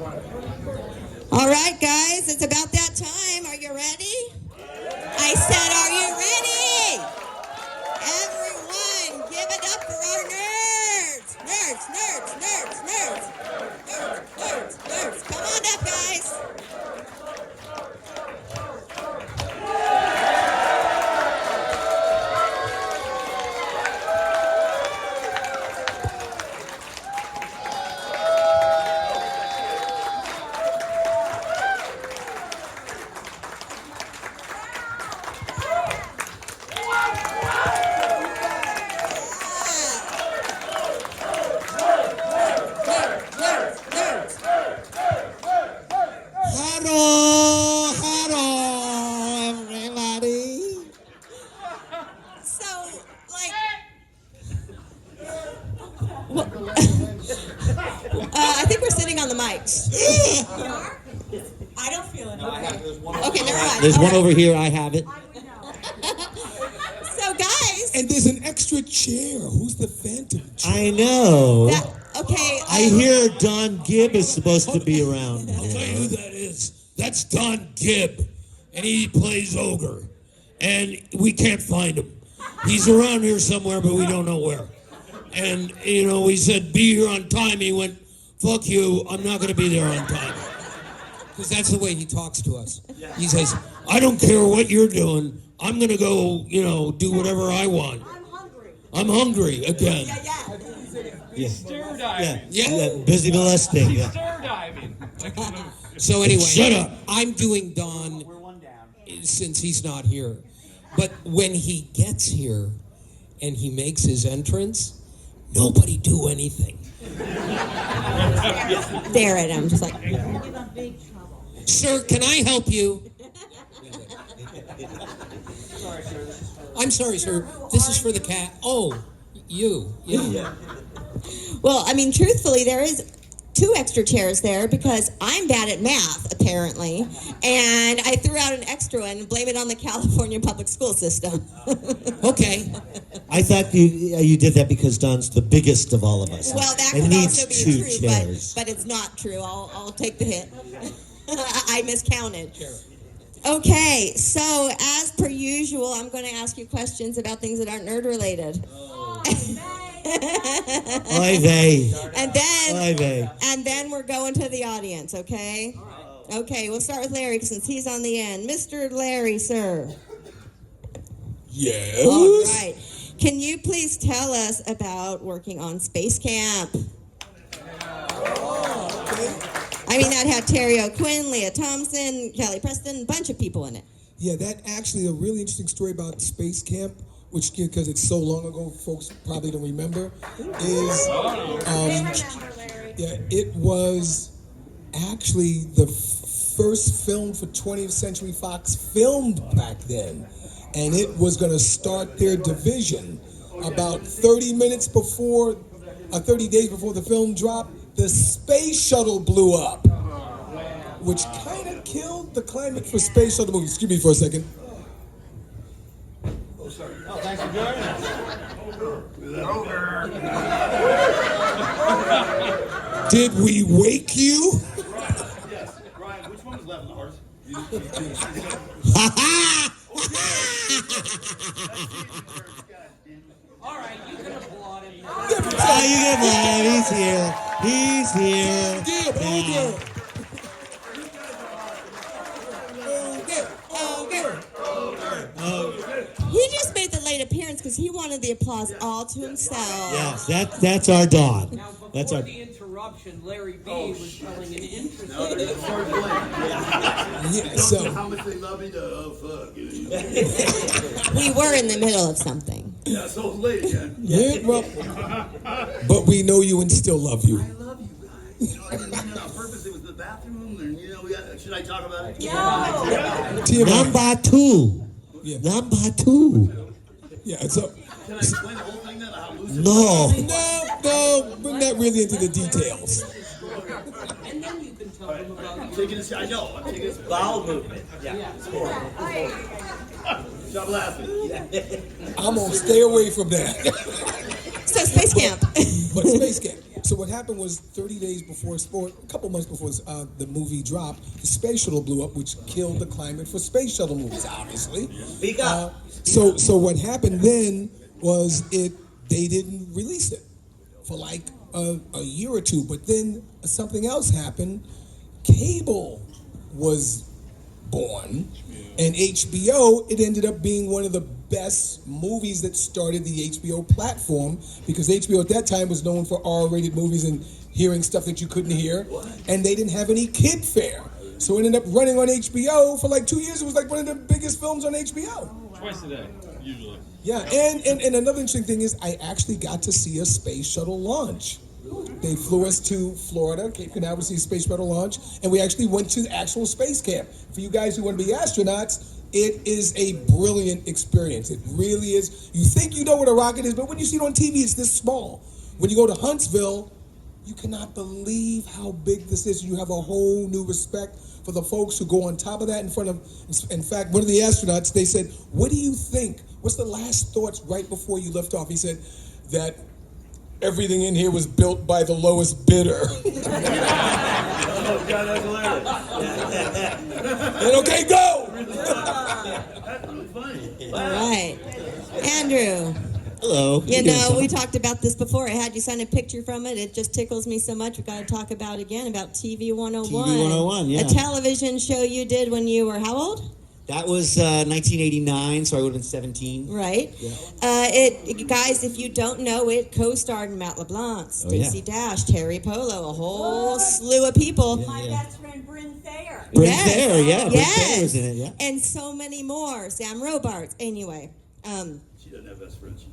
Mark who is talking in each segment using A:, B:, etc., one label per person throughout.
A: All right, guys, it's about that time. Are you ready? I said, are you ready? Everyone, give it up for our nerds. Nerds, nerds, nerds, nerds. Nerds, nerds, nerds. Come on up, guys. I think we're sitting on the mics. I don't feel it. Okay, never mind.
B: There's one over here. I have it.
A: So, guys.
C: And there's an extra chair. Who's the phantom chair?
B: I know.
A: Okay.
B: I hear Don Gibb is supposed to be around.
C: I'll tell you who that is. That's Don Gibb. And he plays Ogre. And we can't find him. He's around here somewhere, but we don't know where. And, we said, be here on time. He went, fuck you, I'm not going to be there on time. Because that's the way he talks to us. He says, I don't care what you're doing. I'm going to go, do whatever I want. I'm hungry again.
B: Yeah.
D: Stir diving.
B: Yeah. Busy molesting. Yeah.
D: Stir diving.
C: So anyway,
E: Shut up.
C: I'm doing Don since he's not here. But when he gets here and he makes his entrance, nobody do anything.
A: Stare at him, just like.
C: Sir, can I help you? I'm sorry, sir. This is for the cat. Oh, you. Yeah.
A: Well, I mean, truthfully, there is 2 extra chairs there because I'm bad at math, apparently, and I threw out an extra one and blame it on the California public school system.
C: Okay.
B: I thought you did that because Don's the biggest of all of us.
A: Well, that
B: and
A: could
B: needs
A: also be
B: 2
A: true,
B: chairs.
A: but it's not true. I'll take the hit. I miscounted. Okay, so as per usual, I'm going to ask you questions about things that aren't nerd related.
B: Oy vey.
A: And then,
B: Oy vey.
A: and then we're going to the audience, okay? Okay, we'll start with Larry since he's on the end. Mr. Larry, sir.
C: Yes.
A: All right. Can you please tell us about working on Space Camp? I mean, that had Terry O'Quinn, Leah Thompson, Kelly Preston, a bunch of people in it.
E: Yeah, that actually a really interesting story about Space Camp, which, because it's so long ago, folks probably don't remember, is, it was actually the first film for 20th Century Fox filmed back then. And it was going to start their division about 30 days before the film dropped. The space shuttle blew up, which kind of killed the climate for space shuttle movies. Excuse me for a second.
D: Oh, sorry. Oh, thanks for joining us.
E: Did we wake you?
D: Yes. Ryan, which one was left, Lars? All right, you can applaud him.
B: Oh, you can applaud him. He's here. He's here.
A: He just made the late appearance because he wanted the applause all to himself.
B: Yes, that's our Don.
F: Now,
B: That's
F: before
B: our.
F: the interruption, Larry B. was telling an interesting
E: So
D: How much they love me to, oh, fuck.
A: We were in the middle of something.
D: Yeah, so late again.
E: yeah, well, but we know you and still love you.
D: I love you guys. I didn't mean it on purpose. It was the bathroom, and, should I talk about it?
E: TMI.
B: Number 2.
E: Yeah.
B: Number 2.
E: Yeah, so
D: Can I explain the whole thing then? How loose it
B: No.
E: no, we're not really into the details.
F: And then you can tell him about
D: I'm taking this, I know, I'm taking this bowel movement. Yeah. Stop laughing.
E: I'm gonna stay away from that.
A: So Space Camp.
E: But Space Camp. So what happened was 30 days before, or a couple months before the movie dropped, the space shuttle blew up, which killed the climate for space shuttle movies, obviously.
G: Speak up.
E: So what happened then was they didn't release it for like a year or two, but then something else happened. Cable was born, and HBO, it ended up being one of the best movies that started the HBO platform, because HBO at that time was known for R-rated movies and hearing stuff that you couldn't hear, and they didn't have any kid fare. So it ended up running on HBO for like 2 years. It was like one of the biggest films on HBO.
H: Twice a day, usually.
E: Yeah, and another interesting thing is I actually got to see a space shuttle launch. They flew us to Florida, Cape Canaveral, to see a space shuttle launch, and we actually went to the actual space camp. For you guys who want to be astronauts, it is a brilliant experience. It really is. You think you know what a rocket is, but when you see it on TV, it's this small. When you go to Huntsville, you cannot believe how big this is. You have a whole new respect for the folks who go on top of that in fact, one of the astronauts, they said, what do you think? What's the last thoughts right before you lift off? He said that everything in here was built by the lowest bidder.
D: Oh, God, that's hilarious.
E: And okay, go!
D: That's really funny.
A: All right. Andrew,
B: Hello.
A: you know, we talked about this before. I had you sign a picture from it. It just tickles me so much. We've got to talk about TV 101.
B: TV 101, yeah.
A: A television show you did when you were how old?
B: That was 1989, so I would have been 17.
A: Right.
B: Yeah.
A: Guys, if you don't know, it co-starred Matt LeBlanc, Stacey Dash, Terry Polo, a whole slew of people.
I: My best friend Bryn Thayer.
B: Bryn
A: Yes.
B: Thayer, yeah. Bryn
A: Yes.
B: Thayer was in it, yeah.
A: And so many more. Sam Robards. Anyway,
D: She doesn't have best friends.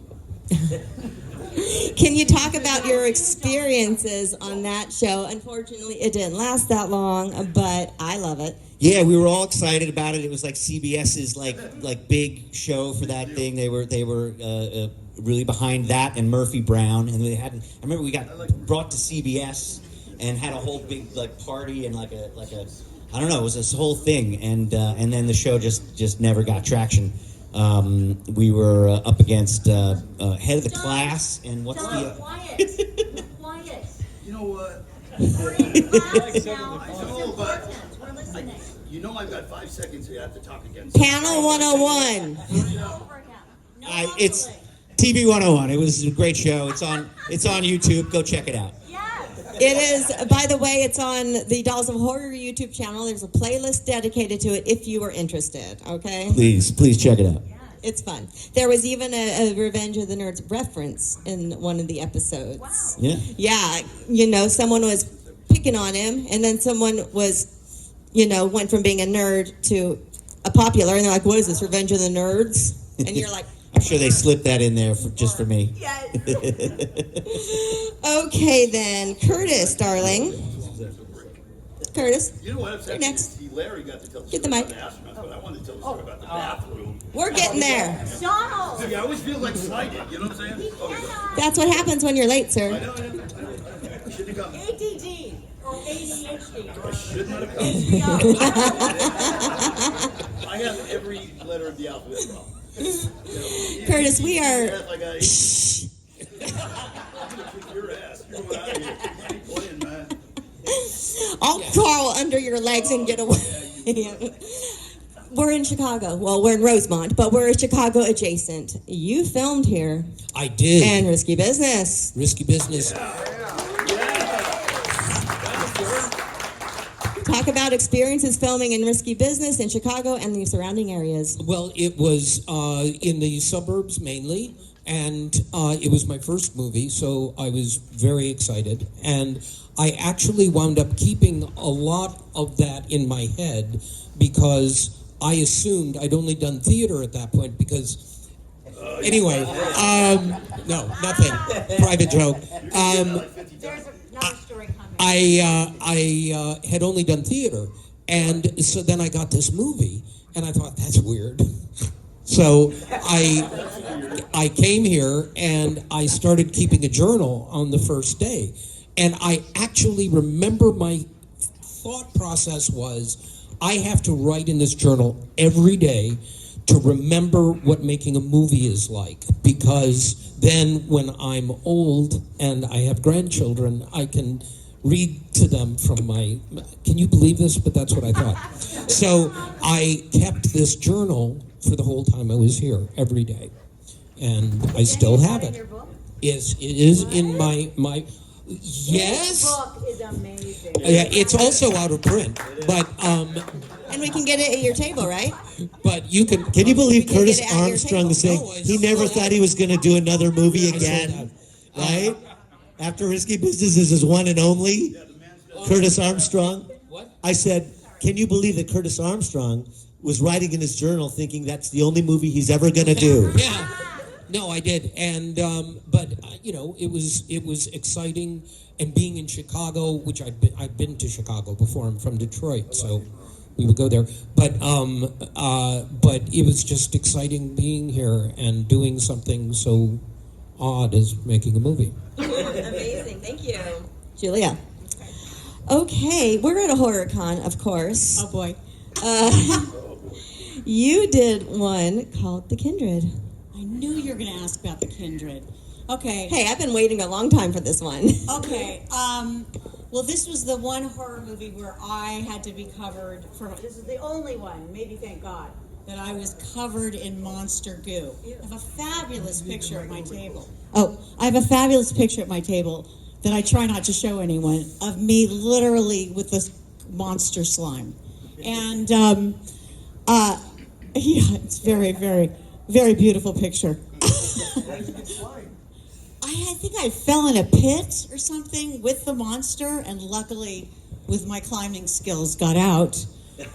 A: can you talk about your experiences on that show? Unfortunately, it didn't last that long, but I love it.
B: Yeah, we were all excited about it. It was like CBS's like big show for that thing. They were really behind that and Murphy Brown, and they had. I remember we got brought to CBS and had a whole big like party and like a I don't know. It was this whole thing, and then the show just never got traction. We were up against Head of the Class and what's the
I: Quiet. Quiet.
D: You know what?
I: We're in class now.
D: I
I: This
D: know,
I: is
D: but
I: important. We're listening.
D: you know I've got 5 seconds here. I have to talk again.
A: Panel 101.
I: Over him. No
B: It's
I: mumbling.
B: TV 101. It was a great show. It's on YouTube. Go check it out.
I: Yes.
A: It is, by the way, it's on the Dolls of Horror YouTube channel. There's a playlist dedicated to it if you are interested, okay?
B: Please check it out.
A: It's fun. There was even a Revenge of the Nerds reference in one of the episodes.
I: Wow.
B: Yeah.
A: Yeah, you know, someone was picking on him, and then someone was, went from being a nerd to a popular, and they're like, what is this, Revenge of the Nerds? And you're like,
B: I'm sure they slipped that in there just for me.
I: Yes.
A: okay then, Curtis, darling. Curtis,
D: You know what upset
A: You're
D: me
A: next.
D: is see, Larry got to tell the
A: Get
D: story
A: the
D: about the astronauts, but I wanted to tell the story about the bathroom.
A: we're getting there.
I: Donald.
D: See, I always feel like slighted, you know what I'm saying? Okay, go.
A: That's what happens when you're late,
D: I
A: sir.
D: know. I shouldn't have come.
I: ADD or ADHD.
D: I should not have come. I have every letter of the alphabet wrong.
A: Curtis, we are...
D: Like I'm gonna kick your ass. You're going out of here. I ain't playing, man.
A: I'll crawl under your legs and get away. We're in Chicago. Well, we're in Rosemont, but we're Chicago adjacent. You filmed here.
C: I did.
A: And Risky Business.
C: Risky Business.
A: Talk about experiences filming in Risky Business in Chicago and the surrounding areas.
C: Well, it was in the suburbs mainly, and it was my first movie, so I was very excited. And I actually wound up keeping a lot of that in my head because I assumed I'd only done theater at that point because... Anyway, no, nothing. Private joke.
I: There's another story coming.
C: I had only done theater, and so then I got this movie, and I thought, that's weird. So I came here, and I started keeping a journal on the first day, and I actually remember my thought process was, I have to write in this journal every day to remember what making a movie is like, because then when I'm old and I have grandchildren, I can read to them from my, can you believe this? But that's what I thought. So I kept this journal for the whole time I was here, every day. And I still have it. Yes, it is in my yes.
I: This book is amazing.
C: Yeah, it's also out of print, but
A: And we can get it at your table, right?
C: but you can.
B: Can you believe
A: We can
B: Curtis
A: get it at your
B: Armstrong
A: table.
B: was saying
C: No, I
B: he
C: saw
B: never
C: that.
B: thought he was going to do another movie
C: I saw
B: again,
C: that.
B: right? After Risky Business is his one and only, Curtis Armstrong.
C: What?
B: I said, can you believe that Curtis Armstrong was writing in his journal thinking that's the only movie he's ever going to do?
C: Yeah. No, I did, and but you know, it was exciting, and being in Chicago, which I'd been to Chicago before. I'm from Detroit, so we would go there. But it was just exciting being here and doing something so odd as making a movie.
A: Amazing, thank you. Julia. Okay, we're at a horror con, of course.
G: Oh boy.
A: You did one called The Kindred.
G: I knew you were going to ask about the Kindred. Okay.
A: Hey, I've been waiting a long time for this one.
G: Okay. Well, this was the one horror movie where I had to be covered for. This is the only one, maybe thank God, that I was covered in monster goo. I have a fabulous picture at my table. Oh, I have a fabulous picture at my table that I try not to show anyone of me literally with this monster slime. And, yeah, it's very, very, very beautiful picture. I think I fell in a pit or something with the monster, and luckily, with my climbing skills, got out. Yeah,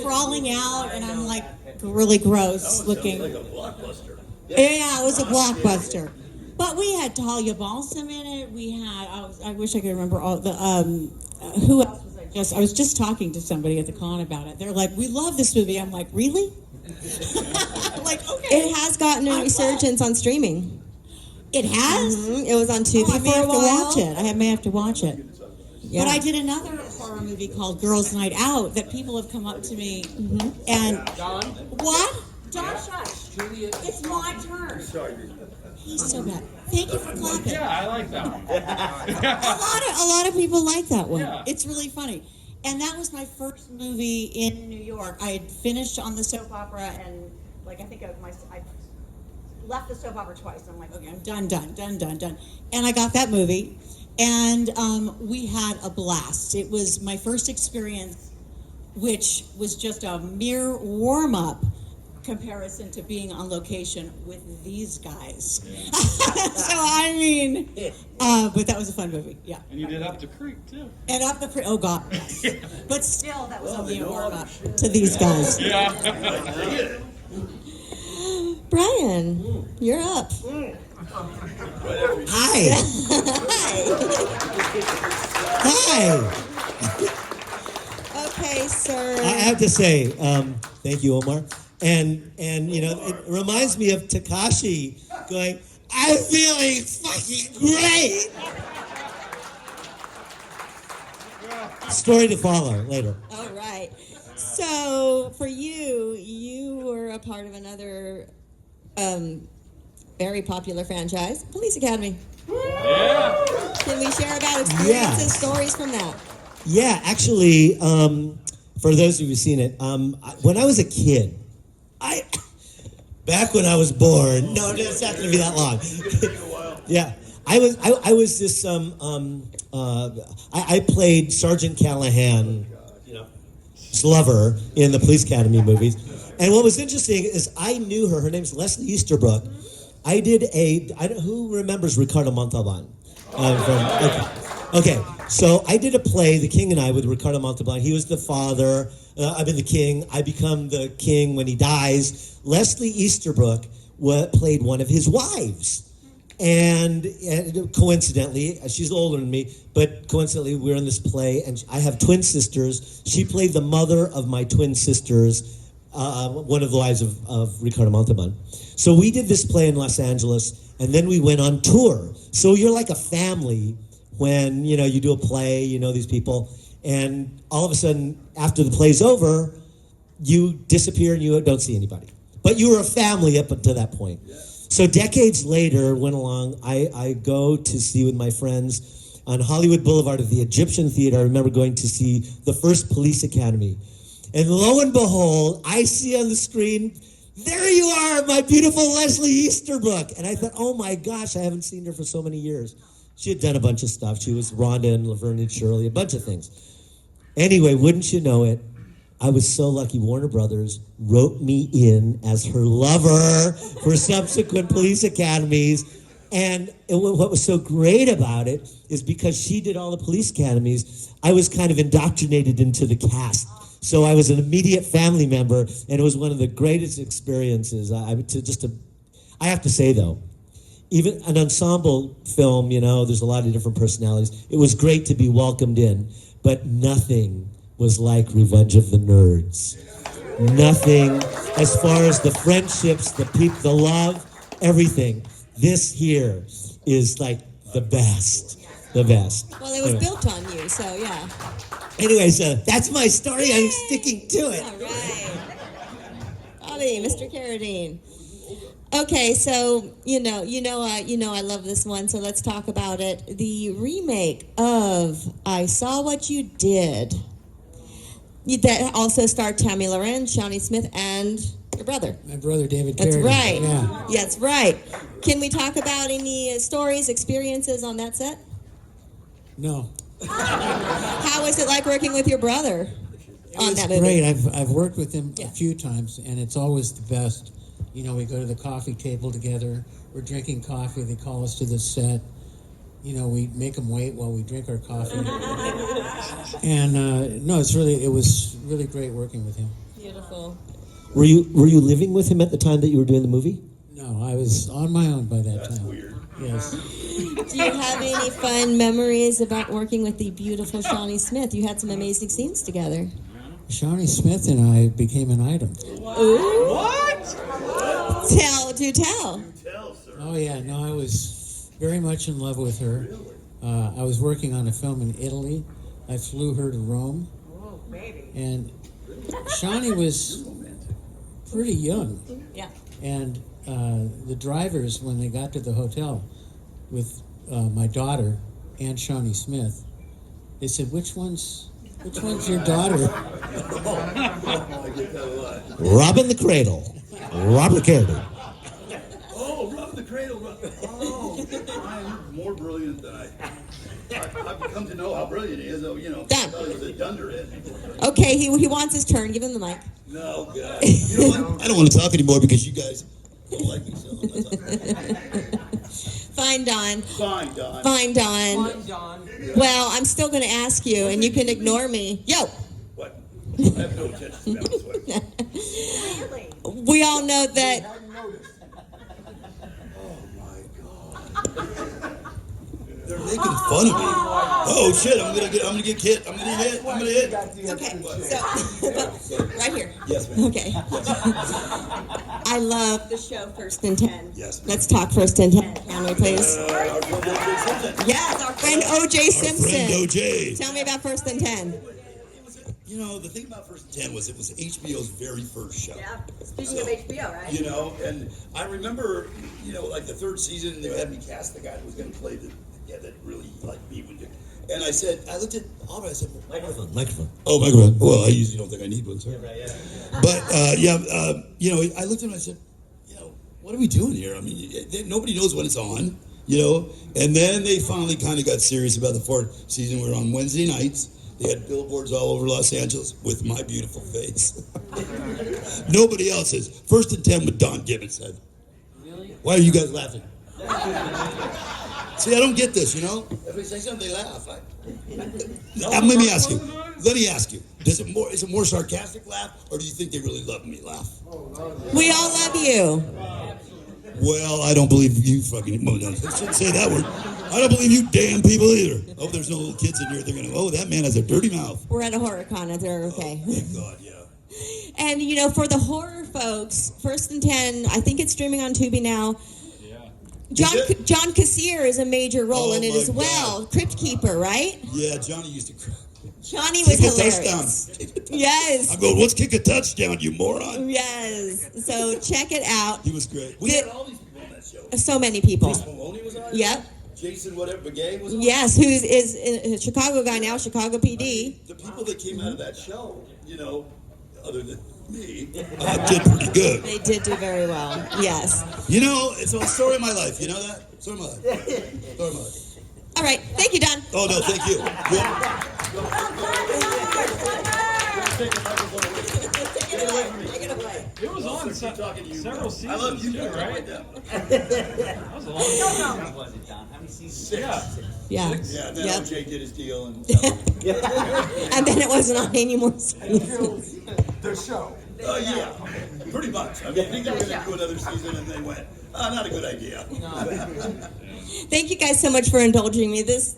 G: crawling out, and I'm like really gross looking.
D: Like a blockbuster.
G: Yeah, it was a blockbuster. But we had Talia Balsam in it. We had I wish I could remember all the who else was I was just talking to somebody at the con about it. They're like, "We love this movie." I'm like, "Really?" Like, okay.
A: It has gotten a resurgence on streaming.
G: It has.
A: It was on Tubi
G: I may
A: for a
G: have to
A: while.
G: watch it. I may have to watch it.
A: Yeah.
G: But I did another horror movie called Girls' Night Out that people have come up to me and
F: Don?
G: what? John, shush. It's my turn. He's so bad. Thank you for clapping.
F: Yeah, I like that one.
G: A lot of people like that one.
F: Yeah.
G: It's really funny. And that was my first movie in New York. I had finished on the soap opera, and like I think I left the soap opera twice. I'm like, okay, I'm done. And I got that movie, and we had a blast. It was my first experience, which was just a mere warm-up comparison to being on location with these guys. So I mean, but that was a fun movie, yeah.
F: And you did Up the Creek, too.
G: And up the oh god, yes. But still, that was only a warm up to these guys.
F: Yeah.
A: Brian, you're up.
B: Hi. Hi.
A: Okay, sir.
B: I have to say, thank you, Omar. And you know, it reminds me of Takashi going, "I'm feeling fucking great." Story to follow later.
A: All right. So for you were a part of another very popular franchise, Police Academy.
F: Yeah.
A: Can we share about experiences,
B: Yes.
A: stories from that?
B: Yeah, actually, for those of you who've seen it, when I was a kid, back when I was born, no, it's not going to be that long. Yeah, I was this, I played Sergeant Callahan, his lover in the Police Academy movies. And what was interesting is I knew her. Her name's Leslie Easterbrook. I did who remembers Ricardo Montalban? Okay, so I did a play, The King and I, with Ricardo Montalban. He was the father. I've been the king. I become the king when he dies. Leslie Easterbrook played one of his wives. And coincidentally, she's older than me, but coincidentally, we're in this play, and I have twin sisters. She played the mother of my twin sisters, one of the wives of Ricardo Montalban. So we did this play in Los Angeles, and then we went on tour. So you're like a family when, you do a play, these people, and all of a sudden, after the play's over,
J: you disappear and you don't see anybody. But you were a family up until that point.
D: Yeah.
J: So decades later, went along, I go to see with my friends on Hollywood Boulevard at the Egyptian Theater. I remember going to see the first Police Academy. And lo and behold, I see on the screen, there you are, my beautiful Leslie Easterbrook. And I thought, oh my gosh, I haven't seen her for so many years. She had done a bunch of stuff. She was Rhonda and Laverne and Shirley, a bunch of things. Anyway, wouldn't you know it, I was so lucky Warner Brothers wrote me in as her lover for subsequent Police Academies. And what was so great about it is because she did all the Police Academies, I was kind of indoctrinated into the cast. So I was an immediate family member, and it was one of the greatest experiences. I have to say, though, even an ensemble film, you know, there's a lot of different personalities. It was great to be welcomed in, but nothing was like Revenge of the Nerds. Nothing, as far as the friendships, the love, everything. This here is like the best. The best.
A: Well, it was built on you, so yeah.
J: Anyways, that's my story. I'm sticking to it.
A: All right. Bobby, Mr. Carradine. Okay, so I love this one. So let's talk about it. The remake of "I Saw What You Did." That also starred Tammy Loren, Shawnee Smith, and your brother.
K: My brother, David
A: That's
K: Carradine.
A: right.
K: Yeah.
A: That's right. Can we talk about any stories, experiences on that set?
K: No.
A: How was it like working with your brother on that movie?
K: Great. I've worked with him
A: Yeah.
K: a few times, and it's always the best. You know, we go to the coffee table together. We're drinking coffee. They call us to the set. You know, we make them wait while we drink our coffee. And no, it was really great working with him.
A: Beautiful.
J: Were you living with him at the time that you were doing the movie?
K: No, I was on my own by that
D: That's
K: time.
D: weird.
K: Yes.
A: Do you have any fun memories about working with the beautiful Shawnee Smith? You had some amazing scenes together.
K: Shawnee Smith and I became an item.
A: Ooh.
D: What?
A: Do tell.
D: Tell, sir.
K: Oh yeah, no, I was very much in love with her. I was working on a film in Italy. I flew her to Rome.
G: Oh, baby.
K: And Shawnee was pretty young.
A: Yeah.
K: And the drivers, when they got to the hotel with my daughter and Shawnee Smith, they said, which one's your daughter?
D: I get that a lot.
J: Robin the Cradle. Robert Carradine.
D: Oh, rub the cradle. Oh, I'm more brilliant than I've come to know how brilliant he is. Oh, you know,
A: Done.
D: he's a dunderhead.
A: Okay, he wants his turn. Give him the mic.
D: No, God. You know what? I don't want to talk anymore because you guys don't like me, so I'm not talking.
A: Fine, Don.
D: Fine, Don.
A: Fine, Don. Well, I'm still going to ask you, and you can ignore me. Yo.
D: What? I have no attention to that.
G: Really?
A: We all know that.
D: Oh my God. They're making fun of me. Oh shit! I'm gonna get hit. I'm gonna hit.
A: Okay, so right here.
D: Yes, ma'am.
A: Okay. I love the show First and 10.
D: Yes, ma'am.
A: Let's talk First and 10, can we please?
D: Our friend O.J. Simpson.
A: Yes, our friend O.J. Simpson.
D: Friend O.J.
A: Tell me about First and 10.
D: You know, the thing about First and 10 was it was HBO's very first show.
G: Yeah. Speaking of HBO, right?
D: You know, and I remember, you know, like the third season, they had me cast the guy who was going to play that really liked me. And I said, I looked at Aubrey, I said, microphone. Oh, microphone. Well, I usually don't think I need one, sir. But, you know, I looked at him and I said, you know, what are we doing here? I mean, nobody knows when it's on, you know. And then they finally kind of got serious about the fourth season. We were on Wednesday nights. They had billboards all over Los Angeles with my beautiful face. Nobody else's. First and 10 with Don Gibb said. Really? Why are you guys laughing? See, I don't get this, you know? If they say something, they laugh. Let me ask you. Is it more sarcastic laugh, or do you think they really love me laugh?
A: We all love you.
D: Well, I don't believe you fucking... Well, no, I shouldn't say that word. I don't believe you damn people either. Oh, there's no little kids in here. They're going to... Oh, that man has a dirty mouth.
A: We're at a horror con. They're okay.
D: Oh, thank God, yeah.
A: And, you know, for the horror folks, First and 10, I think it's streaming on Tubi now. John Cassese is a major role in it as well. Crypt Keeper, right?
D: Yeah, Johnny used to
A: Johnny was
D: Kick a
A: hilarious.
D: touchdown.
A: Yes.
D: I'm going, let's kick a touchdown, you moron.
A: Yes. So check it out.
D: He was great. We had all these people on that show.
A: So many people.
D: Chris Maloney was on it.
A: Yep.
D: Jason whatever Begay was on it.
A: Yes, who is a Chicago guy now, Chicago PD.
D: The people that came out of that show, you know, other than me, did pretty good.
A: They did do very well. Yes.
D: You know, it's a story of my life. You know that? Story of my life. Story of my life.
A: All right. Thank you, Don.
D: Oh, no, thank you.
H: It was on several seasons.
D: I love you,
H: too, right?
D: now.
H: That was a long time.
B: Was it, Don? How many seasons?
H: Yeah.
A: Yeah.
D: Yeah, then
A: Yep.
D: OJ did his deal. And
A: And then it wasn't on anymore.
E: The show.
D: yeah, pretty much. I mean, I think they were going to do another season, and they went, not a good idea.
A: Thank you guys so much for indulging me. This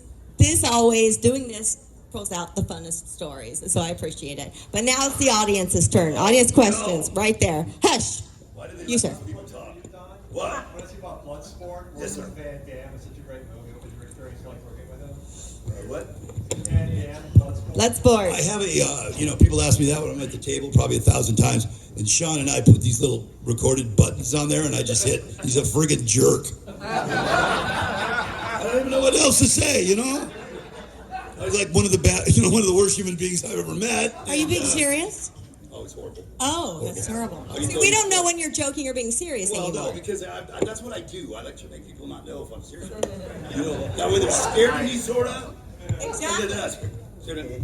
A: always, doing this pulls out the funnest stories, so I appreciate it. But now it's the audience's turn. Audience questions, right there. Hush.
D: Why do they
A: You,
D: let
A: sir.
D: these people talk? What?
L: What is about Bloodsport?
D: Yes, sir.
L: Van Damme. It's such a great movie. What was your experience like working with him?
D: What?
L: Van Damme, Bloodsport.
A: Let's board.
D: I have a, people ask me that when I'm at the table probably 1,000 times. And Sean and I put these little recorded buttons on there, and I just hit, he's a friggin' jerk. I don't even know what else to say, you know? I was like one of the worst human beings I've ever met.
G: Are you being serious?
D: Oh, it's horrible.
G: Oh, that's terrible.
A: See, we don't know when you're joking or being serious
D: Well,
A: anymore.
D: no, because that's what I do. I like to make people not know if I'm serious. You know, that way they're scared of me, sort of.
G: Exactly.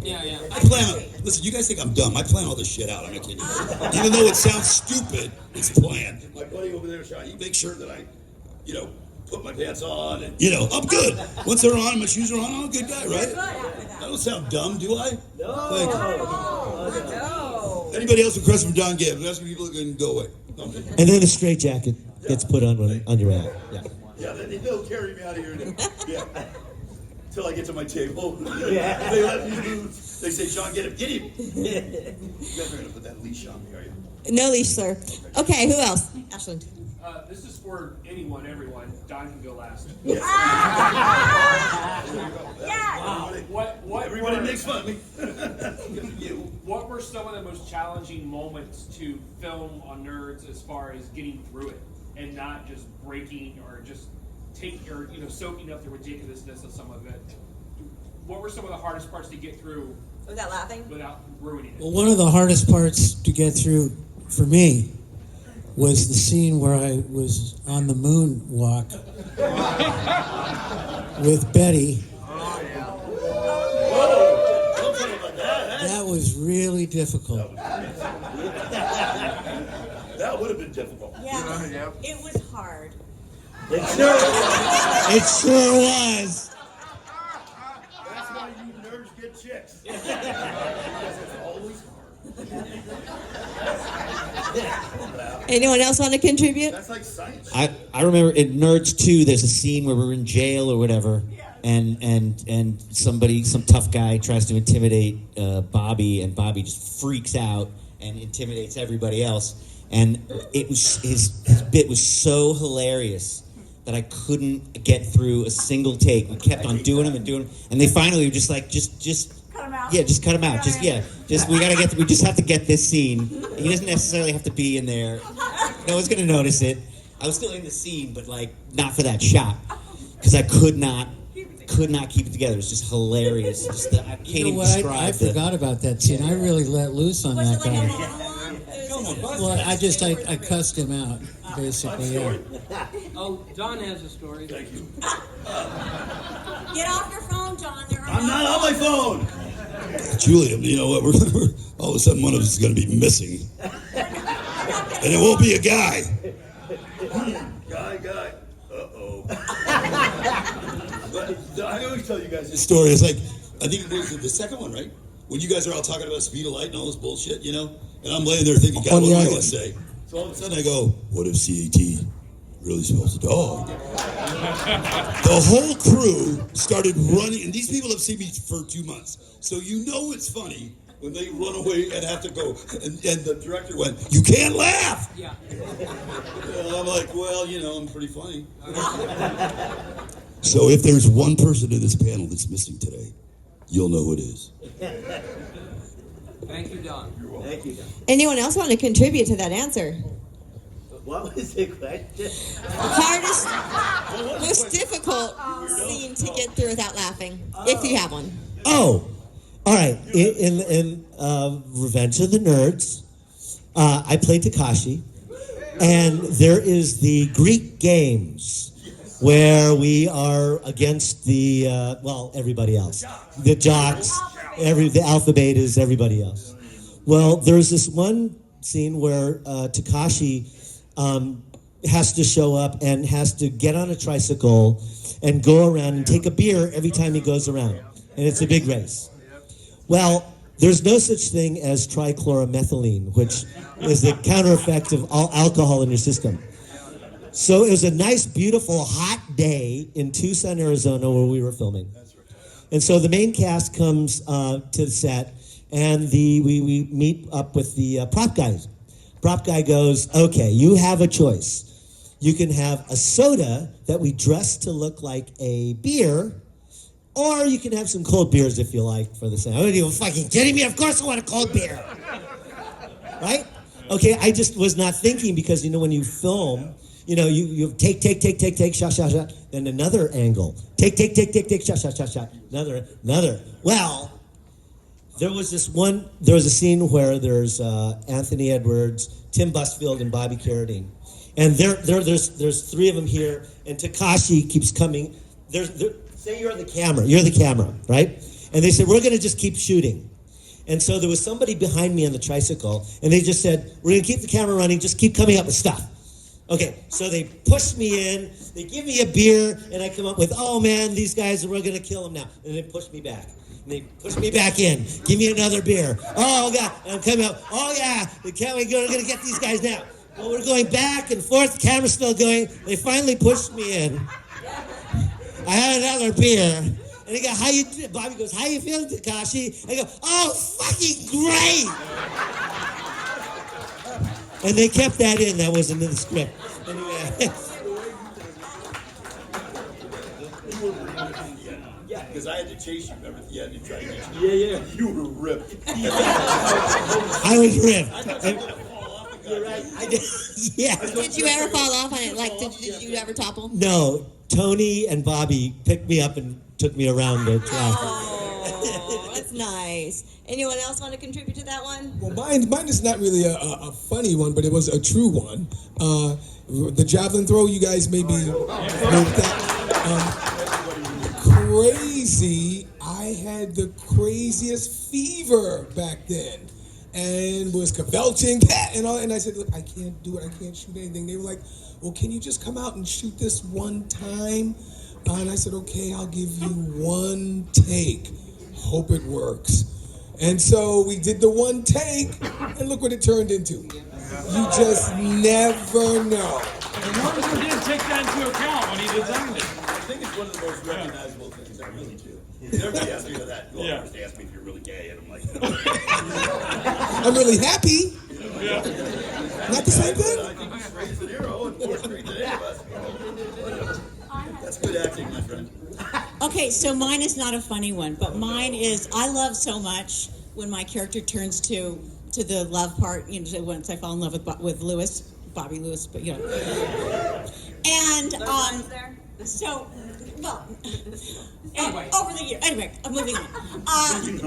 D: Yeah. I plan. Listen, you guys think I'm dumb? I plan all this shit out. I'm not kidding you. Even though it sounds stupid, it's planned. My buddy over there, Sean, he makes sure that I, put my pants on, and I'm good. Once they're on, my shoes are on. I'm a good guy, right? I don't sound dumb, do I? No. Thank you.
I: No.
D: Anybody else with questions for Don Gibb? That's when people can go away. Okay.
J: And then the straight jacket gets put on your head. Yeah.
D: Yeah, they'll carry me out of here. Yeah. Till I get to my table. Yeah. They let me lose. They say, Sean, get him. You guys are going to put that leash on me, are you?
A: No leash, sir. Okay, who else? Ashland.
L: This is for anyone, everyone. Don can go last.
D: Yes.
I: Yeah.
L: What
D: Everybody makes fun of me. You.
L: What were some of the most challenging moments to film on Nerds as far as getting through it and not just breaking or just soaking up the ridiculousness of some of it? What were some of the hardest parts to get through
I: Without laughing?
L: without ruining it?
K: Well, one of the hardest parts to get through for me was the scene where I was on the moonwalk with Betty. That was really difficult.
D: That would have been difficult.
G: Yeah. It was hard.
J: It sure was.
D: That's why you nerds get chicks. Because it's always hard.
A: Anyone else want to contribute?
D: That's like science.
B: I remember in Nerds 2, there's a scene where we're in jail or whatever, and some tough guy tries to intimidate Bobby, and Bobby just freaks out and intimidates everybody else. And it was his bit was so hilarious that I couldn't get through a single take. We kept on doing them, and they finally were just like, just
I: Cut him out.
B: yeah, just cut him out. We just have to get this scene. He doesn't necessarily have to be in there. No one's gonna notice it. I was still in the scene, but like not for that shot because I could not keep it together. It was just hilarious. I can't even describe
K: I forgot about that scene. I really let loose on
G: Was
K: that
G: it like a
K: guy.
G: monologue?
K: Well, I cussed him out, basically. Yeah.
M: Oh, Don has a story.
D: Thank you.
G: Get off your phone, John. There are
D: I'm not on my phone.
G: phone.
D: Julia, you know what? We're all of a sudden one of us is going to be missing, and it won't be a guy. Guy. Uh-oh. But I always tell you guys this story. It's like I think it was the second one, right? When you guys are all talking about speed of light and all this bullshit, and I'm laying there thinking, God, what am I going to say? So all of a sudden I go, what if CAT really spells a dog? The whole crew started running, and these people have seen me for 2 months, so it's funny when they run away and have to go. And the director went, you can't laugh!
M: Yeah.
D: And I'm like, well, I'm pretty funny. So if there's one person in this panel that's missing today, you'll know who it is.
M: Thank you, Don.
B: Thank you.
A: Anyone else want to contribute to that answer?
B: What was the question?
A: Hardest, most difficult scene to get through without laughing, if you have one.
J: Oh, all right. In Revenge of the Nerds, I played Takashi, and there is the Greek games where we are against the everybody else, the jocks, the alpha betas, everybody else. Well, there's this one scene where Takashi has to show up and has to get on a tricycle and go around and take a beer every time he goes around. And it's a big race. Well, there's no such thing as trichloromethylene, which is the counter effect of all alcohol in your system. So it was a nice, beautiful, hot day in Tucson, Arizona, where we were filming. And so the main cast comes to the set, and we meet up with the prop guys. Prop guy goes, okay, you have a choice. You can have a soda that we dress to look like a beer, or you can have some cold beers if you like for the same. Are you fucking kidding me? Of course I want a cold beer. Right? Okay, I just was not thinking because, when you film, you take, shot, then another angle. Take, shot, another. Well, there was a scene where there's Anthony Edwards, Tim Busfield, and Bobby Carradine. And there's three of them here, and Takashi keeps coming. Say you're the camera, right? And they said, we're going to just keep shooting. And so there was somebody behind me on the tricycle, and they just said, we're going to keep the camera running, just keep coming up with stuff. Okay, so they push me in, they give me a beer, and I come up with, oh man, these guys, we're going to kill them now. And they push me back. And they push me back in. Give me another beer. Oh, God. And I'm coming up. Oh, yeah. We're going to get these guys now. Well, we're going back and forth. The camera's still going. They finally pushed me in. I had another beer. And they go, Bobby goes, how you feeling, Takashi? I go, oh, fucking great. And they kept that in. That wasn't in the script. Anyway.
D: Yeah, because I had to chase you. Remember at the end, you tried to get
B: you. Yeah.
D: You were ripped.
J: I was ripped.
B: You're right.
J: I did. Yeah.
A: Did you ever fall off on it? Like, did you ever topple?
J: No. Tony and Bobby picked me up and took me around the track.
A: Oh, that's nice. Anyone else want to contribute to that one?
E: Well, mine is not really a funny one, but it was a true one. The javelin throw, you guys maybe know that. Crazy. I had the craziest fever back then. And was belching and all, and I said, look, I can't do it. I can't shoot anything. They were like, well, can you just come out and shoot this one time? And I said, okay, I'll give you one take. Hope it works. And so we did the one take, and look what it turned into. You just never know.
H: And Morrison did take that into account when he designed it.
D: I think it's one of the most recognizable things I really do. Everybody asks me about that. Well,
H: Yeah.
D: first they ask me if you're really gay, and I'm like,
E: I'm really happy.
H: Yeah.
E: Not the same
D: I
E: thing.
D: think he's straight as an arrow and more straight than any of us. That's good acting, my friend.
G: Okay, so mine is not a funny one, but mine is, I love so much when my character turns to the love part, once I fall in love with Lewis, Bobby Lewis, but And, so, well, anyway, over the year, anyway, I'm moving on.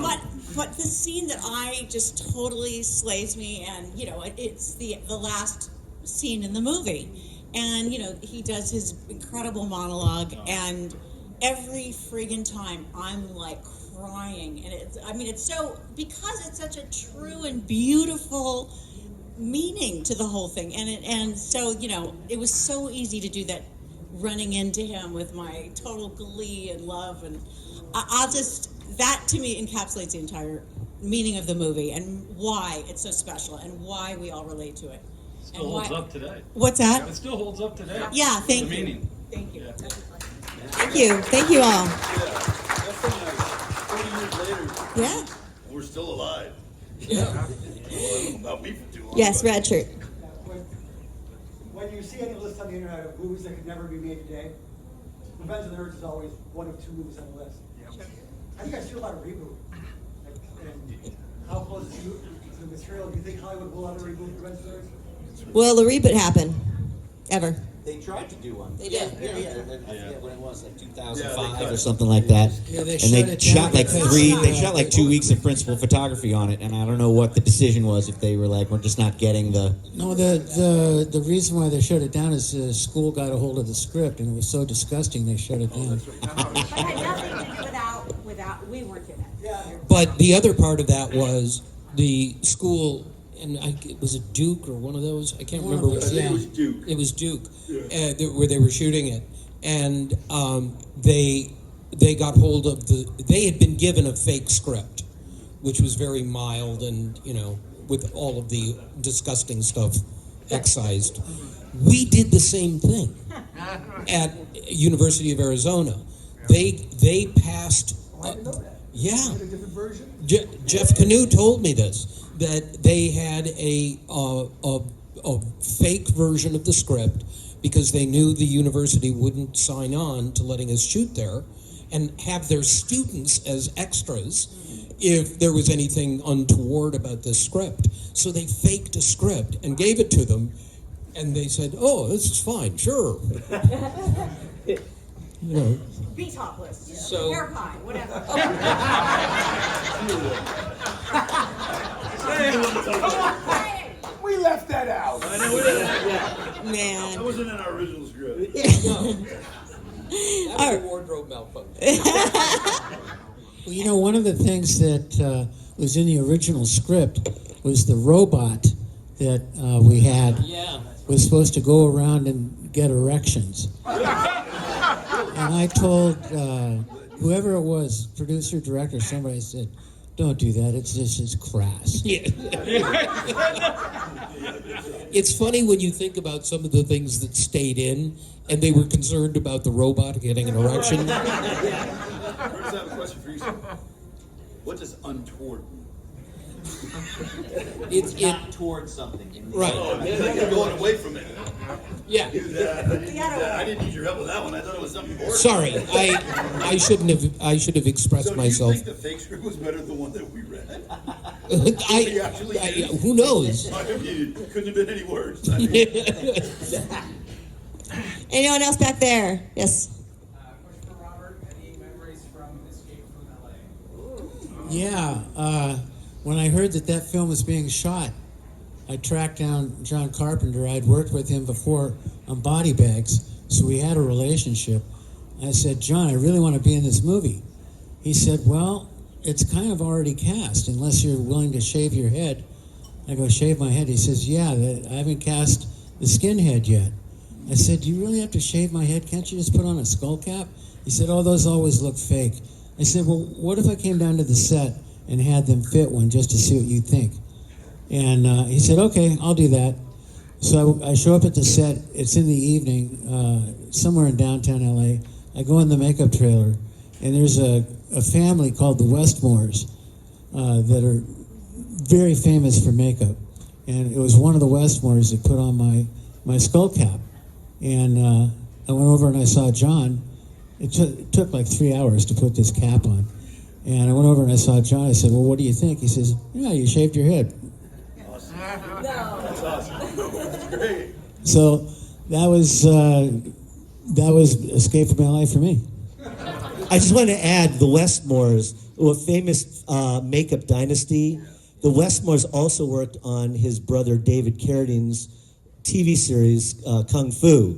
G: But the scene that I just totally slays me, and, it's the last scene in the movie. And, he does his incredible monologue, and every friggin' time I'm like crying. And it's so, because it's such a true and beautiful meaning to the whole thing. And so, it was so easy to do that, running into him with my total glee and love. And that to me encapsulates the entire meaning of the movie and why it's so special and why we all relate to it.
H: Still holds up today.
G: What's that?
H: It still holds up today.
G: Yeah, thank
H: The
G: you.
H: meaning.
G: Thank you.
H: Yeah.
A: Thank you. Thank you all.
D: That's so nice. 40 years later,
A: Yeah.
D: we're still alive. Yeah. Well, I don't know about me for too long.
A: Yes,
D: but-
A: red shirt.
N: When you see any list on the internet of movies that could never be made today, Revenge of the Nerds is always one of two movies on the list. How do you guys feel about a reboot? And how close to the material do you think Hollywood will ever reboot the Revenge of the Nerds?
A: Will the reboot happen? Ever?
B: They tried to do one.
A: They did.
B: I forget when it was, like 2005 or something like that.
K: Yeah, they
B: and
K: shut
B: they
K: it down
B: shot like
K: because,
B: they shot like 2 weeks of principal photography on it, and I don't know what the decision was. If they were like, we're just not getting the.
K: No, the reason why they shut it down is the school got a hold of the script and it was so disgusting they shut it down.
I: It had nothing to do without we weren't in it.
O: But the other part of that was the school, and it was a Duke or one of those. I can't remember.
D: I think it was Duke.
O: It was Duke,
D: Yeah.
O: where they were shooting it, and they got hold of They had been given a fake script, which was very mild and with all of the disgusting stuff excised. We did the same thing at University of Arizona. They passed. Yeah.
E: A different version?
O: Jeff Canoe told me this, that they had a fake version of the script because they knew the university wouldn't sign on to letting us shoot there and have their students as extras if there was anything untoward about this script. So they faked a script and gave it to them, and they said, "Oh, this is fine, sure."
I: Be topless.
O: So-
I: Hair pie, whatever.
D: We left that out.
A: Man.
D: That wasn't in our original script.
O: That was a wardrobe malfunction.
K: Well, one of the things that was in the original script was the robot that we had was supposed to go around and get erections. And I told whoever it was, producer, director, somebody said, "Don't do that. It's crass."
O: Yeah. It's funny when you think about some of the things that stayed in, and they were concerned about the robot getting an erection.
D: Curtis, I have a question for you. What does untoward mean?
O: It's
B: not towards something.
O: Right.
D: Oh, you're going away from it.
O: Yeah.
D: I didn't need your help with that one. I thought it was something more.
O: Sorry, I should have expressed
D: So
O: myself.
D: do you think the fake script was better than the one that we read?
O: Who knows?
D: I mean, it couldn't have been any worse. I mean,
A: Anyone else back there? Yes.
M: Question for Robert. Any memories from Escape from LA?
K: Yeah, when I heard that film was being shot, I tracked down John Carpenter. I'd worked with him before on Body Bags, so we had a relationship. I said, "John, I really want to be in this movie." He said, "Well, it's kind of already cast, unless you're willing to shave your head." I go, "Shave my head?" He says, "Yeah, I haven't cast the skinhead yet." I said, "Do you really have to shave my head? Can't you just put on a skull cap?" He said, "Oh, those always look fake." I said, "Well, what if I came down to the set and had them fit one just to see what you think?" And he said, "Okay, I'll do that." So I show up at the set. It's in the evening, somewhere in downtown LA. I go in the makeup trailer, and there's a family called the Westmores that are very famous for makeup. And it was one of the Westmores that put on my skull cap. And I went over and I saw John. It took like 3 hours to put this cap on. And I went over and I saw John. I said, "Well, what do you think?" He says, "Yeah, you shaved your head."
D: That's awesome. That's great.
K: So that was Escape from LA for me.
J: I just want to add the Westmores, a famous makeup dynasty. The Westmores also worked on his brother David Carradine's TV series Kung Fu,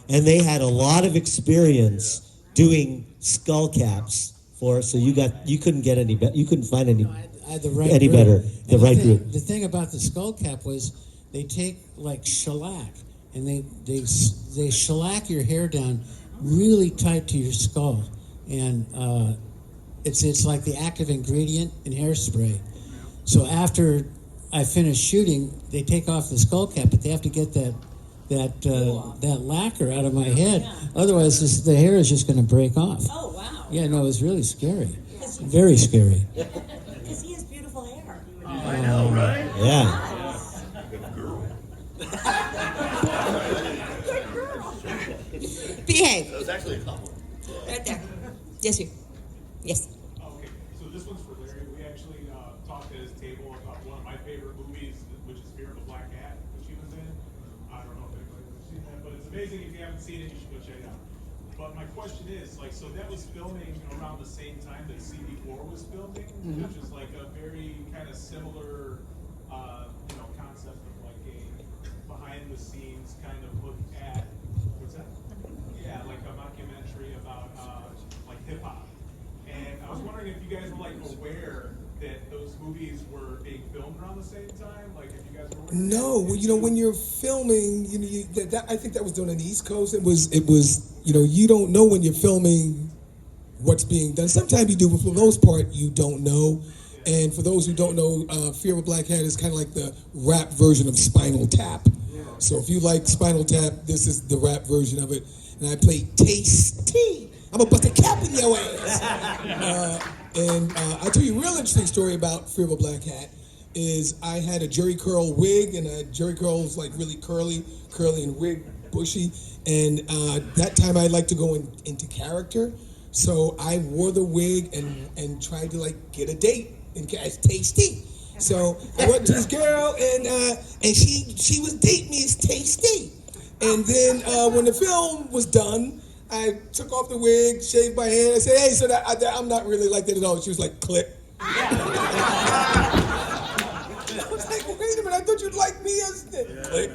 J: and they had a lot of experience doing skull caps for. So you couldn't get any better. You couldn't find any
K: I had the right
J: any
K: group.
J: better. The
K: And
J: right
K: thing,
J: group.
K: The thing about the skull cap was they take like shellac and they shellac your hair down really tight to your skull, and it's like the active ingredient in hairspray. So after I finish shooting, they take off the skull cap, but they have to get that lacquer out of my head. Otherwise, the hair is just going to break off.
I: Oh, wow.
K: Yeah, no, it was really scary. Very scary.
I: Because he has beautiful hair.
D: I know, right?
J: Yeah.
D: Good girl.
A: Behave.
D: That was actually a compliment.
A: Right there. Yes, you. Yes.
L: Okay,
P: favorite movies, which is Fear of the Black Hat, which he was in. I don't know if anybody's ever seen that, but it's amazing. If you haven't seen it, you should go check it out. But my question is, like, so that was filming around the same time that CB4 was filming, which is like a very kind of similar, concept of like a behind-the-scenes kind of look at what's that? Yeah, like a mockumentary about like hip hop. And I was wondering if you guys were like aware that those movies were being filmed around the same time. Like, if you guys were aware.
E: No, well, when you're filming, I think that was done on the East Coast. It was, you don't know when you're filming what's being done. Sometimes you do, but for the most part, you don't know. And for those who don't know, Fear of a Black Hat is kind of like the rap version of Spinal Tap. So if you like Spinal Tap, this is the rap version of it. And I play Tasty. I'm gonna bust a cap in your ass. And I'll tell you a real interesting story about Fear of a Black Hat. Is I had a Jerry curl wig, and Jerry curl was like really curly and wig, bushy. And that time I liked to go into character. So I wore the wig and tried to like get a date as Tasty. So I went to this girl and she was dating me as Tasty. And then when the film was done, I took off the wig, shaved my head. I said, hey, so I'm not really like that at all. She was like, click. I was like, wait a minute, I thought you'd like me as click.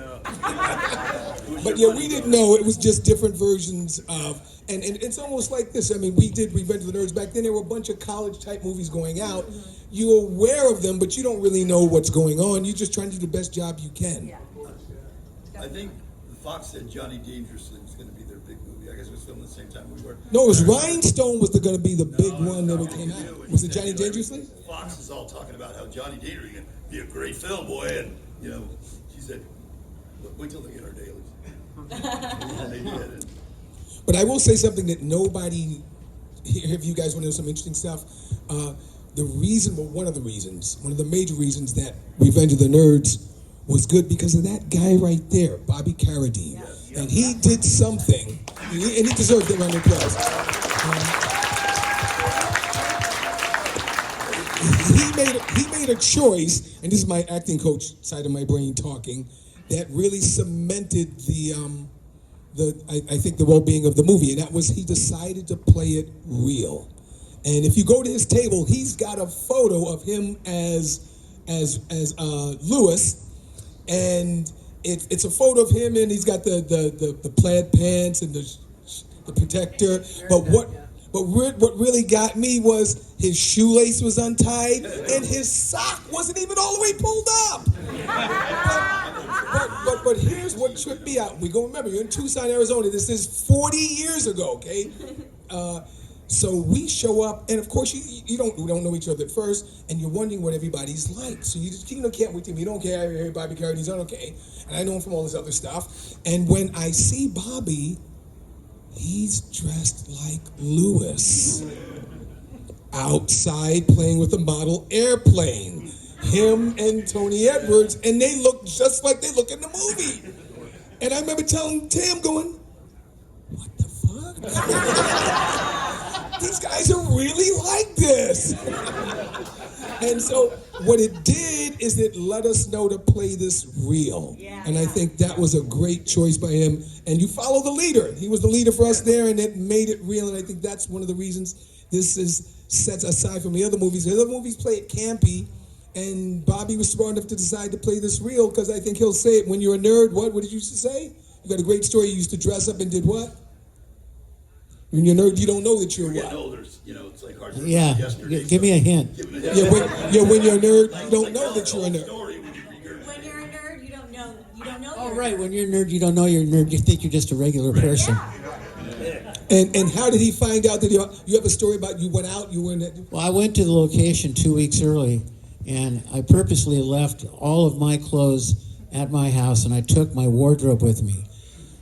E: But yeah, we didn't know. It was just different versions of, and it's almost like this. I mean, we did Revenge of the Nerds back then. There were a bunch of college-type movies going out. You're aware of them, but you don't really know what's going on. You're just trying to do the best job you can.
I: Yeah.
D: I think Fox said Johnny Dangerously was going to be their big movie. I guess it was filmed at the same time we were.
E: No, it was Rhinestone was going to be the big one that came out. Was it Johnny Dangerously?
D: Fox is all talking about how Johnny Dangerously can be a great film, boy. And, she said, wait till they get our dailies. And they did.
E: But I will say something that nobody, if you guys want to know some interesting stuff, one of the major reasons that Revenge of the Nerds was good because of that guy right there, Bobby Carradine. Yeah. And he did something, and he deserved it round of applause. He made a choice, and this is my acting coach side of my brain talking, that really cemented I think the well-being of the movie, and that was he decided to play it real. And if you go to his table, he's got a photo of him as Lewis, and it's a photo of him, and he's got the plaid pants and the protector. But what really got me was his shoelace was untied, and his sock wasn't even all the way pulled up. But here's what tripped me out. We go, remember, you're in Tucson, Arizona. This is 40 years ago, okay? So we show up, and of course we don't know each other at first, and you're wondering what everybody's like. So you just can't wait to me. You don't care. Hey, Bobby Carradine's on, okay? And I know him from all this other stuff. And when I see Bobby, he's dressed like Lewis, outside playing with a model airplane. Him and Tony Edwards, and they look just like they look in the movie. And I remember telling Tim, going, what the fuck? These guys are really like this. And so what it did is it let us know to play this real. And I think that was a great choice by him. And you follow the leader. He was the leader for us there, and it made it real. And I think that's one of the reasons this is sets aside from the other movies. The other movies play it campy. And Bobby was smart enough to decide to play this real, because I think he'll say it. When you're a nerd, what did you used to say? You got a great story. You used to dress up and did what? When you're a nerd, you don't know that you're what?
D: Getting older, it's like hard to
B: Yeah, give me a hint.
E: When you're a nerd, you don't know that you're a nerd.
I: When you're a nerd, you don't know.
K: Oh, right. When you're a nerd, you don't know you're a nerd. You think you're just a regular person.
E: And how did he find out that you have a story about you went out, you were in that?
K: Well, I went to the location 2 weeks early, and I purposely left all of my clothes at my house, and I took my wardrobe with me.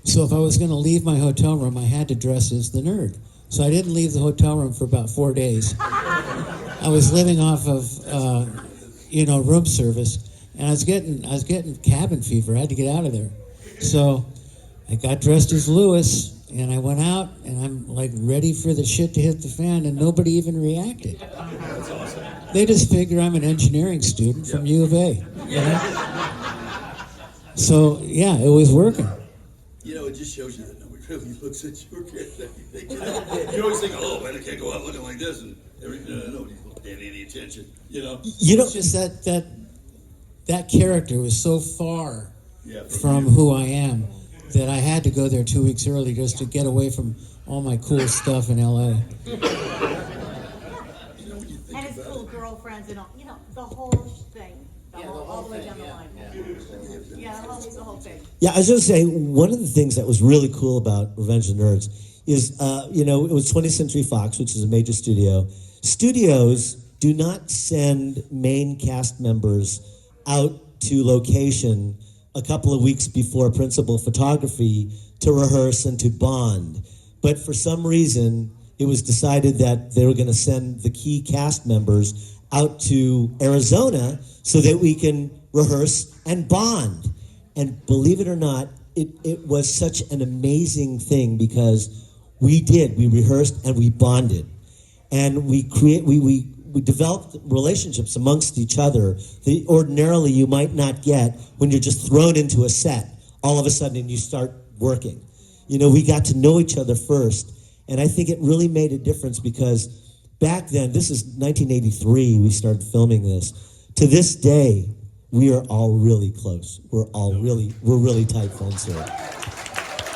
K: So if I was going to leave my hotel room, I had to dress as the nerd. So I didn't leave the hotel room for about 4 days. I was living off of, room service, and I was getting cabin fever. I had to get out of there. So I got dressed as Lewis, and I went out, and I'm like ready for the shit to hit the fan, and nobody even reacted. They just figure I'm an engineering student from U of A. You know? So yeah, it was working.
D: You know, it just shows you that nobody really looks at your character. You always think, oh man, I can't go out looking like this, and nobody's paying any attention. You know.
K: You know, just that character was so far
D: Yeah,
K: from who I am that I had to go there 2 weeks early just to get away from all my cool stuff in LA.
I: And his cool girlfriends and all, the whole thing. All the way down the line. Yeah, the whole thing.
J: Yeah, I was going to say, one of the things that was really cool about Revenge of the Nerds is, it was 20th Century Fox, which is a major studio. Studios do not send main cast members out to location a couple of weeks before principal photography to rehearse and to bond. But for some reason, it was decided that they were going to send the key cast members out to Arizona so that we can rehearse and bond. And believe it or not, it was such an amazing thing because we rehearsed and we bonded. And we developed relationships amongst each other that ordinarily you might not get when you're just thrown into a set all of a sudden and you start working. We got to know each other first. And I think it really made a difference because back then, this is 1983, we started filming this. To this day, we are all really close. We're really tight friends here.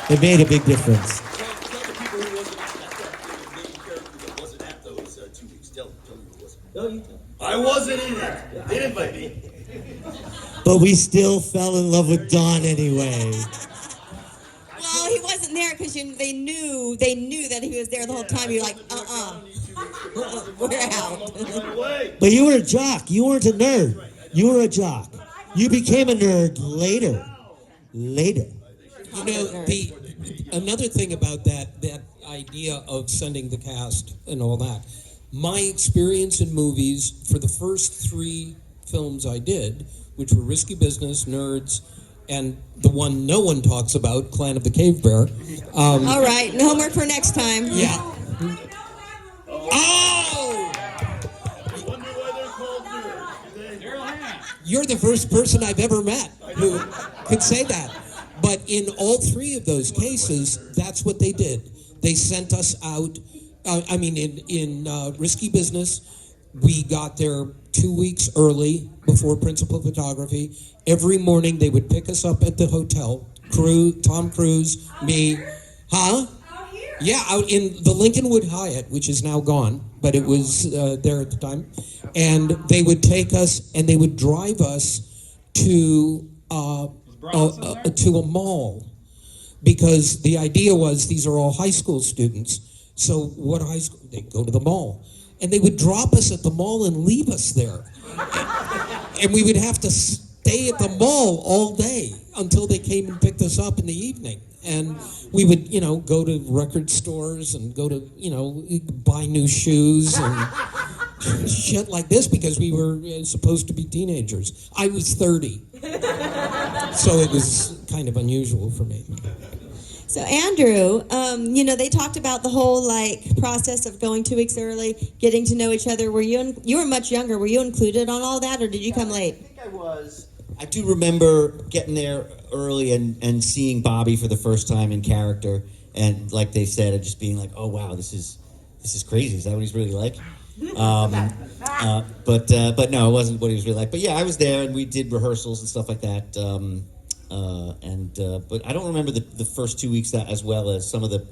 J: It made a big difference.
D: Tell the people who wasn't the main character that wasn't at those 2 weeks. Tell me who wasn't.
B: No, you tell.
D: I wasn't in it. They didn't invite me.
J: But we still fell in love with Don anyway.
A: Well, he wasn't there because they knew that he was there the whole time. You're like, we're out.
J: But you were a jock. You weren't a nerd. You were a jock. You became a nerd later.
O: You know, another thing about that idea of sending the cast and all that, my experience in movies for the first 3 films I did, which were Risky Business, Nerds, and the one no one talks about, Clan of the Cave Bear.
A: All right, homework for next time.
O: Yeah. You're the first person I've ever met who could say that. But in all 3 of those cases, that's what they did. They sent us out. In Risky Business, we got there 2 weeks early before principal photography. Every morning they would pick us up at the hotel. Tom Cruise, me. Huh? Yeah, out in the Lincolnwood Hyatt, which is now gone, but it was there at the time. And they would take us and they would drive us to a mall, because the idea was these are all high school students. So what high school? They go to the mall, and they would drop us at the mall and leave us there, and we would have to stay at the mall all day until they came and picked us up in the evening. And we would, go to record stores and go to, buy new shoes and shit like this because we were supposed to be teenagers. I was 30. So it was kind of unusual for me.
A: So Andrew, they talked about the whole process of going 2 weeks early, getting to know each other. You were much younger. Were you included on all that, or did you come late?
B: I think I was. I do remember getting there early and seeing Bobby for the first time in character, and like they said, and just being like, "Oh wow, this is crazy. Is that what he's really like?" But no, it wasn't what he was really like. But yeah, I was there, and we did rehearsals and stuff like that. But I don't remember the first 2 weeks that as well as some of the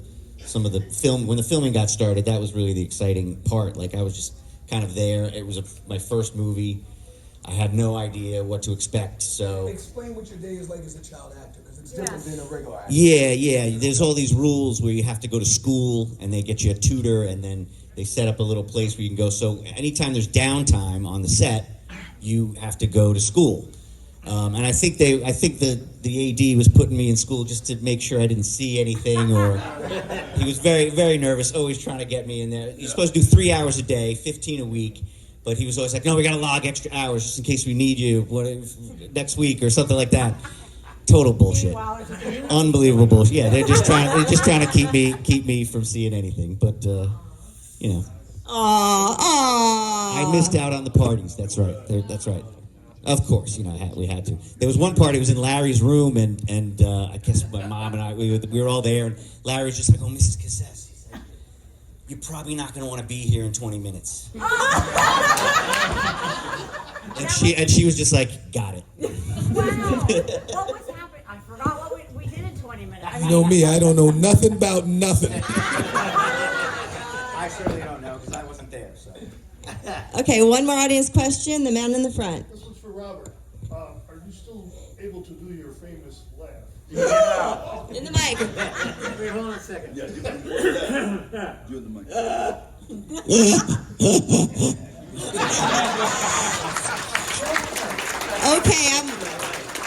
B: film. When the filming got started, that was really the exciting part. Like I was just kind of there. It was my first movie. I had no idea what to expect. So
E: explain what your day is like as a child actor, because it's different than a regular actor.
B: Yeah. There's all these rules where you have to go to school, and they get you a tutor, and then they set up a little place where you can go. So anytime there's downtime on the set, you have to go to school. And I think the AD was putting me in school just to make sure I didn't see anything, or he was very, very nervous, always trying to get me in there. You're supposed to do 3 hours a day, 15 a week, but he was always like, no, we got to log extra hours just in case we need you next week or something like that. Total bullshit. Unbelievable bullshit. Yeah, they're just trying to keep me from seeing anything, but I missed out on the parties. That's right. That's right. Of course, we had to. There was one part. It was in Larry's room, and I guess my mom and I we were all there, and Larry was just like, "Oh, Mrs. Cassese, he said, you're probably not going to want to be here in 20 minutes." and she was just like, "Got it."
I: Wow. What was happening? I forgot what we did in 20 minutes.
E: You know me, I don't know nothing about nothing.
B: I certainly don't know because I wasn't there. So.
A: Okay, one more audience question. The man in the front.
Q: This one's for Robert. Are you still able to do your famous laugh?
A: In the mic.
N: Wait, hold on a second.
D: Yeah, do the mic.
A: Okay,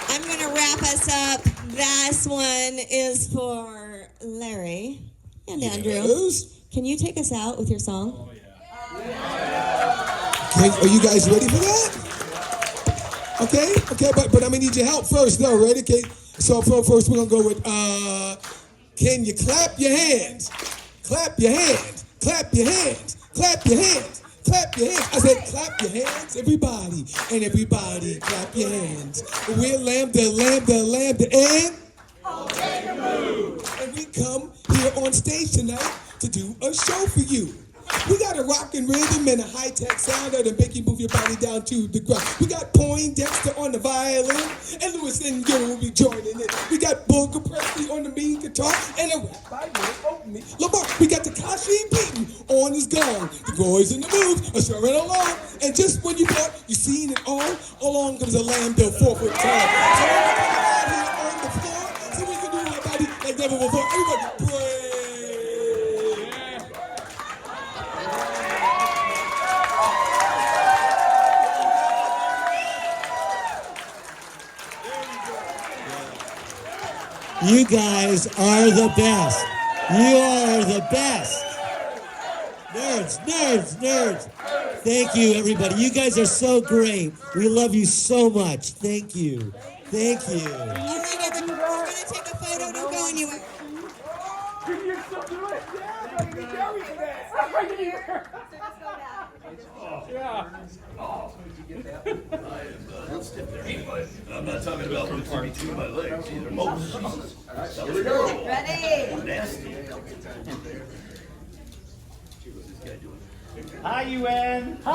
A: I'm going to wrap us up. This one is for Larry and Andrew.
E: Yes.
A: Can you take us out with your song?
E: Okay, are you guys ready for that? Okay, but I'm gonna need your help first, though. Ready? Okay. So first we're gonna go with can you clap your hands? Clap your hands. Clap your hands. Clap your hands. Clap your hands. I said clap your hands, everybody, and everybody clap your hands. We're lambda, and and we come here on stage tonight to do a show for you. We got a rockin' rhythm and a high-tech sound that'll make you move your body down to the ground. We got Poindexter on the violin, and Lewis and Gibb will be joining in. We got Booker Presley on the mean guitar, and a rap by me, Lamar. We got Takashi beating on his gong. The boys in the moves are stirring along, and just when you thought you seen it all, along comes a lambda 4-foot tall. So we're out here on the floor, so we can do our body like never before. Everybody pray.
J: You guys are the best. You are the best. Nerds. Thank you, everybody. You guys are so great. We love you so much. Thank you. Thank you.
A: We're going to take a photo. Don't go anywhere.
L: Can you still do it? Yeah, I can carry that. Yeah.
D: I'm not talking about the 32 my legs either. Most. Here we go.
I: Ready?
D: Nasty.
B: Hi, UN.
I: All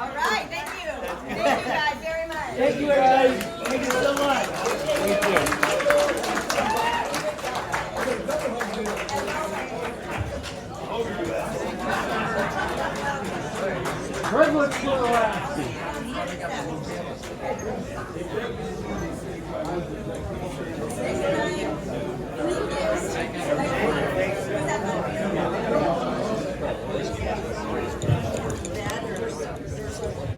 I: right, thank you. Thank you guys very much.
N: Thank you, everybody. Thank you so much.
L: Redwood's still around.
I: Thank you.